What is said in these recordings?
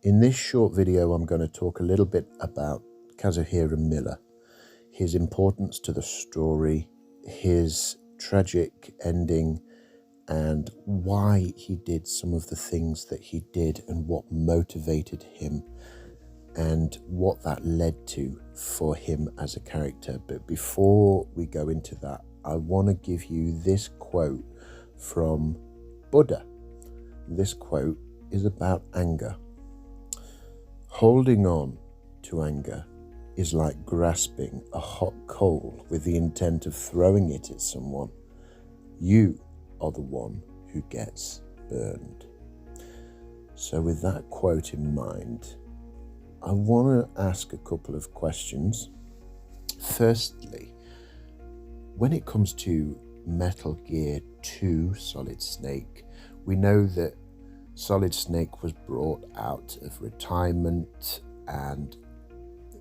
In this short video, I'm going to talk a little bit about Kazuhiro Miller, his importance to the story, his tragic ending, and why he did some of the things that he did and what motivated him and what that led to for him as a character. But before we go into that, I want to give you this quote from Buddha. This quote is about anger. Holding on to anger is like grasping a hot coal with the intent of throwing it at someone. You are the one who gets burned. So with that quote in mind, I want to ask a couple of questions. Firstly, when it comes to Metal Gear 2 Solid Snake, we know that Solid Snake was brought out of retirement and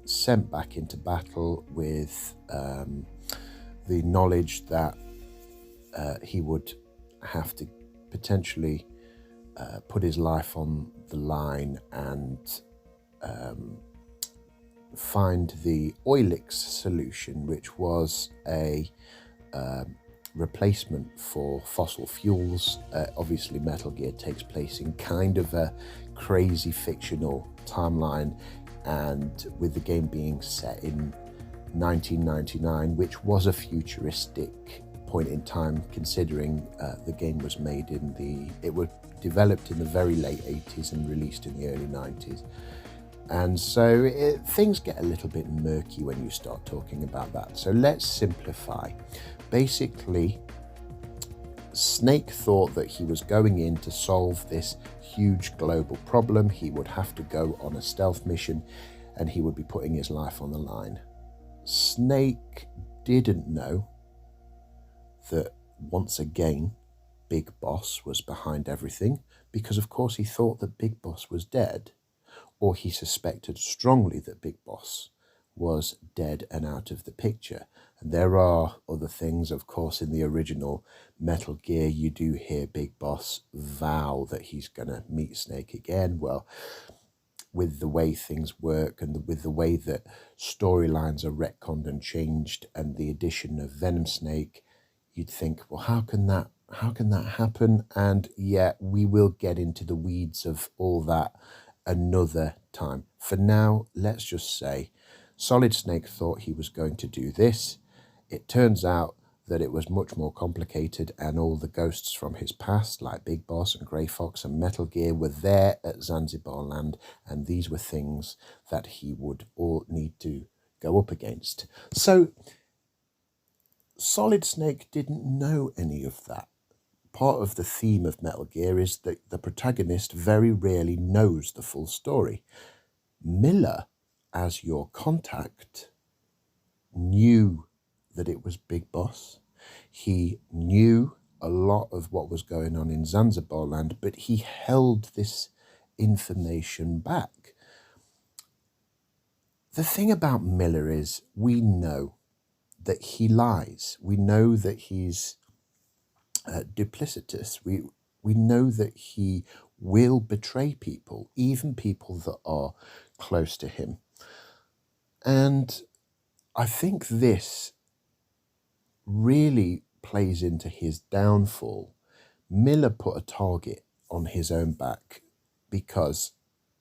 sent back into battle with the knowledge that he would have to potentially put his life on the line and find the Oilix solution, which was a replacement for fossil fuels. Obviously, Metal Gear takes place in kind of a crazy fictional timeline, and with the game being set in 1999, which was a futuristic point in time, considering the game was made it was developed in the very late 80s and released in the early 90s. And so things get a little bit murky when you start talking about that. So let's simplify. Basically, Snake thought that he was going in to solve this huge global problem. He would have to go on a stealth mission and he would be putting his life on the line. Snake didn't know that once again, Big Boss was behind everything, because of course he thought that Big Boss was dead, or he suspected strongly that Big Boss was dead and out of the picture. And there are other things, of course, in the original Metal Gear, you do hear Big Boss vow that he's going to meet Snake again. Well, with the way things work and with the way that storylines are retconned and changed and the addition of Venom Snake, you'd think, well, how can that happen? And yeah, we will get into the weeds of all that another time. For now, let's just say Solid Snake thought he was going to do this. It turns out that it was much more complicated, and all the ghosts from his past, like Big Boss and Grey Fox and Metal Gear, were there at Zanzibar Land, and these were things that he would all need to go up against. So Solid Snake didn't know any of that. Part of the theme of Metal Gear is that the protagonist very rarely knows the full story. Miller, as your contact, knew that it was Big Boss. He knew a lot of what was going on in Zanzibar Land, but he held this information back. The thing about Miller is we know that he lies. We know that he's duplicitous. We know that he will betray people, even people that are close to him. And I think this really plays into his downfall. Miller put a target on his own back because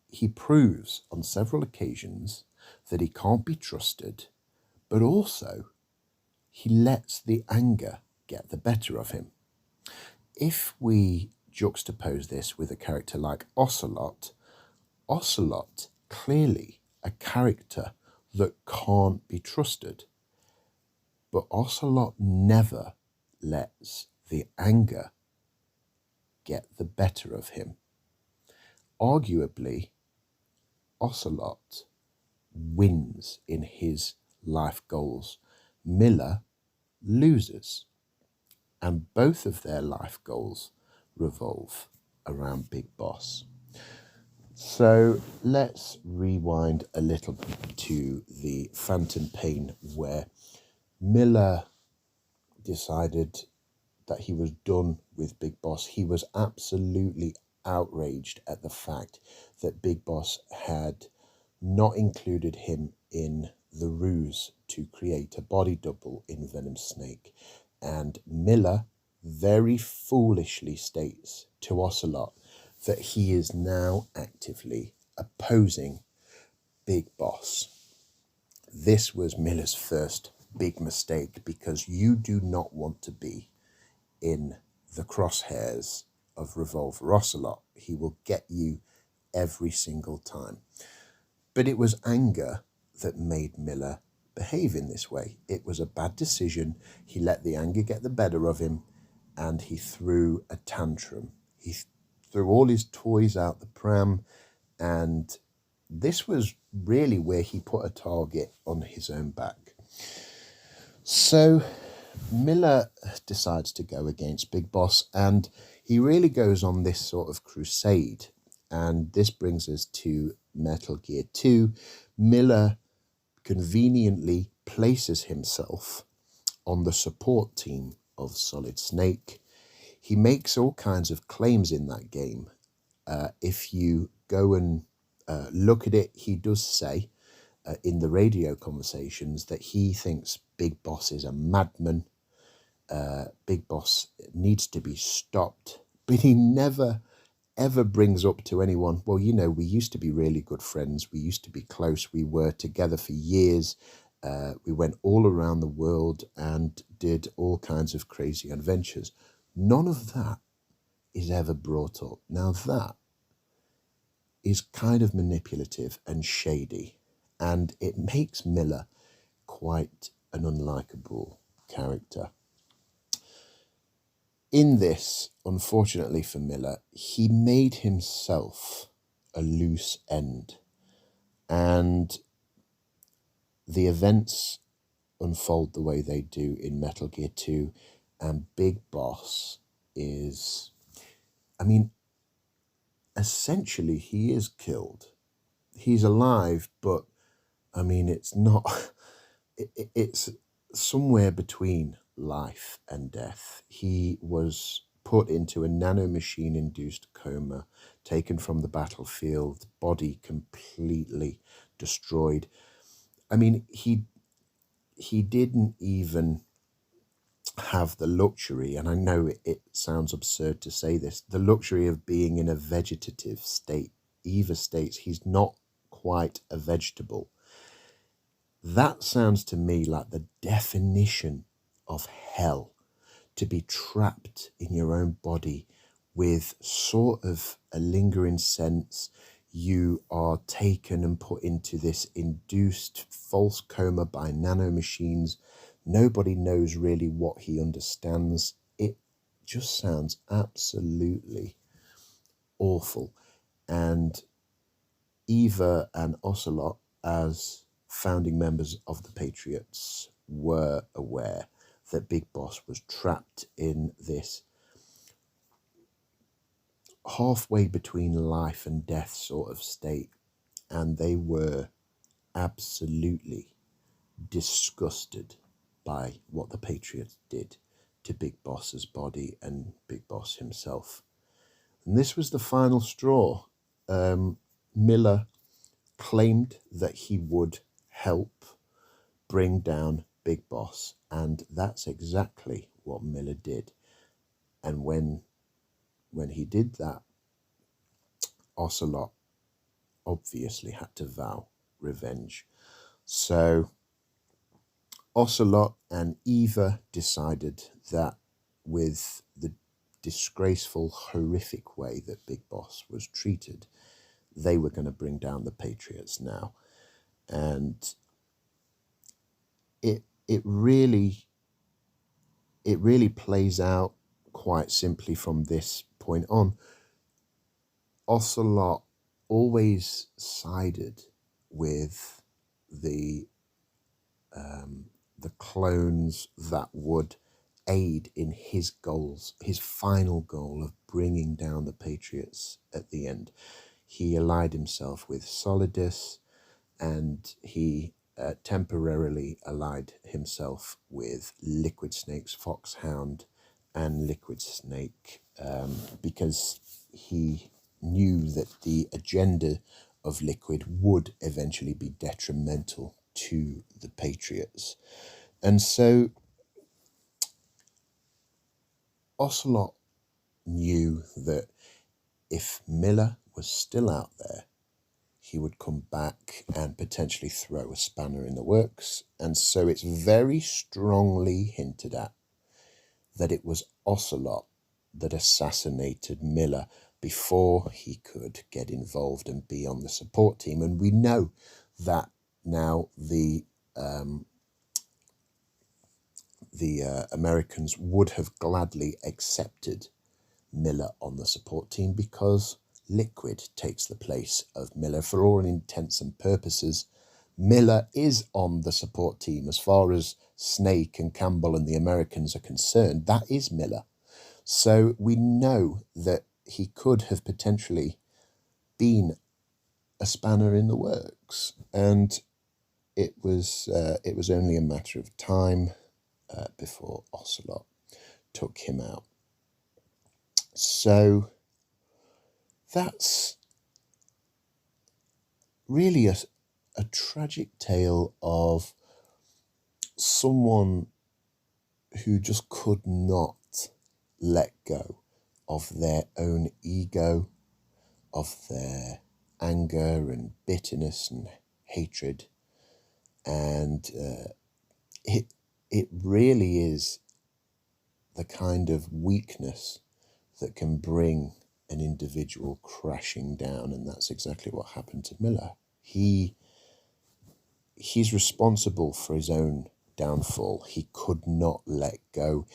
he proves on several occasions that he can't be trusted, but also he lets the anger get the better of him. If we juxtapose this with a character like Ocelot, clearly a character that can't be trusted, but Ocelot never lets the anger get the better of him. Arguably, Ocelot wins in his life goals. Miller loses. And both of their life goals revolve around Big Boss. So let's rewind a little bit to the Phantom Pain, where Miller decided that he was done with Big Boss. He was absolutely outraged at the fact that Big Boss had not included him in the ruse to create a body double in Venom Snake. And Miller very foolishly states to Ocelot that he is now actively opposing Big Boss. This was Miller's first big mistake, because you do not want to be in the crosshairs of Revolver Ocelot. He will get you every single time. But it was anger that made Miller behave in this way. It was a bad decision. He let the anger get the better of him, and he threw a tantrum. He threw all his toys out the pram, and this was really where he put a target on his own back. So Miller decides to go against Big Boss, and he really goes on this sort of crusade. And this brings us to Metal Gear 2. Miller conveniently places himself on the support team of Solid Snake. He makes all kinds of claims in that game. If you go and look at it, he does say in the radio conversations that he thinks Big Boss is a madman. Big Boss needs to be stopped. But he never ever brings up to anyone, well, you know, we used to be really good friends. We used to be close. We were together for years. We went all around the world and did all kinds of crazy adventures. None of that is ever brought up. Now that is kind of manipulative and shady, and it makes Miller quite an unlikable character. In this, unfortunately for Miller, he made himself a loose end, and the events unfold the way they do in Metal Gear 2, and Big Boss is, I mean, essentially he is killed. He's alive, but I mean, it's not, it's somewhere between life and death. He was put into a nanomachine-induced coma, taken from the battlefield, body completely destroyed. I mean, he didn't even have the luxury, and I know it sounds absurd to say this, the luxury of being in a vegetative state. Eva states he's not quite a vegetable. That sounds to me like the definition of hell, to be trapped in your own body with sort of a lingering sense. You are taken and put into this induced false coma by nanomachines. Nobody knows really what he understands. It just sounds absolutely awful. And Eva and Ocelot, as founding members of the Patriots, were aware that Big Boss was trapped in this halfway between life and death sort of state, and they were absolutely disgusted by what the Patriots did to Big Boss's body and Big Boss himself. And this was the final straw. Miller claimed that he would help bring down Big Boss, and that's exactly what Miller did. And when he did that, Ocelot obviously had to vow revenge. So Ocelot and Eva decided that with the disgraceful, horrific way that Big Boss was treated, they were going to bring down the Patriots now. And it really plays out quite simply from this point on. Ocelot always sided with the clones that would aid in his goals, his final goal of bringing down the Patriots at the end. He allied himself with Solidus, and he temporarily allied himself with Liquid Snake's Foxhound and Liquid Snake because he knew that the agenda of Liquid would eventually be detrimental to the Patriots. And so Ocelot knew that if Miller was still out there, he would come back and potentially throw a spanner in the works. And so it's very strongly hinted at that it was Ocelot that assassinated Miller before he could get involved and be on the support team. And we know that now the Americans would have gladly accepted Miller on the support team because Liquid takes the place of Miller. For all intents and purposes, Miller is on the support team. As far as Snake and Campbell and the Americans are concerned, that is Miller. So we know that he could have potentially been a spanner in the works, and it was only a matter of time before Ocelot took him out. So that's really a tragic tale of someone who just could not let go of their own ego, of their anger and bitterness and hatred. And it really is the kind of weakness that can bring an individual crashing down, and that's exactly what happened to Miller. He's responsible for his own downfall. He could not let go.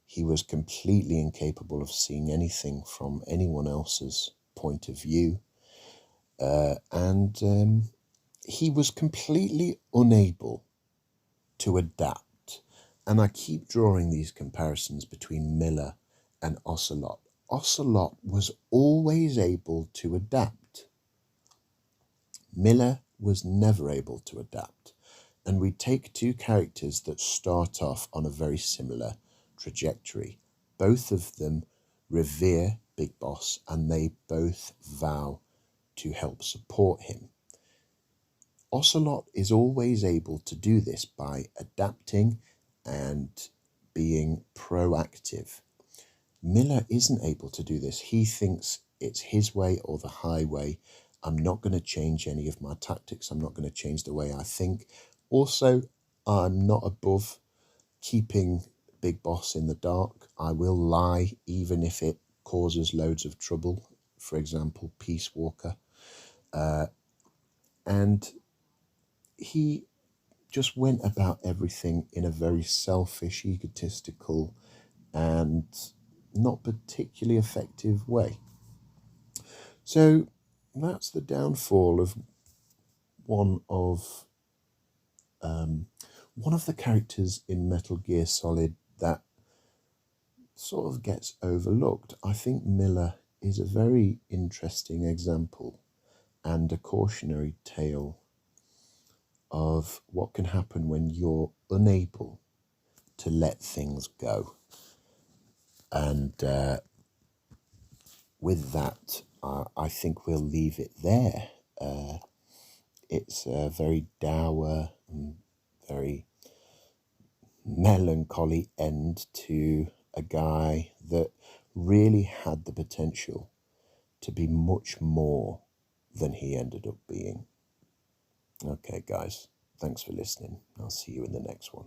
He was completely incapable of seeing anything from anyone else's point of view, and he was completely unable to adapt. And I keep drawing these comparisons between Miller and Ocelot. Ocelot was always able to adapt. Miller was never able to adapt. And we take two characters that start off on a very similar trajectory. Both of them revere Big Boss, and they both vow to help support him. Ocelot is always able to do this by adapting and being proactive. Miller isn't able to do this. He thinks it's his way or the highway. I'm not going to change any of my tactics. I'm not going to change the way I think. Also, I'm not above keeping Big Boss in the dark. I will lie even if it causes loads of trouble. For example, Peace Walker. And he just went about everything in a very selfish, egotistical, and not particularly effective way. So that's the downfall of one of the characters in Metal Gear Solid that sort of gets overlooked. I think Miller is a very interesting example and a cautionary tale of what can happen when you're unable to let things go. And with that, I think we'll leave it there. It's a very dour and very melancholy end to a guy that really had the potential to be much more than he ended up being. Okay, guys, thanks for listening. I'll see you in the next one.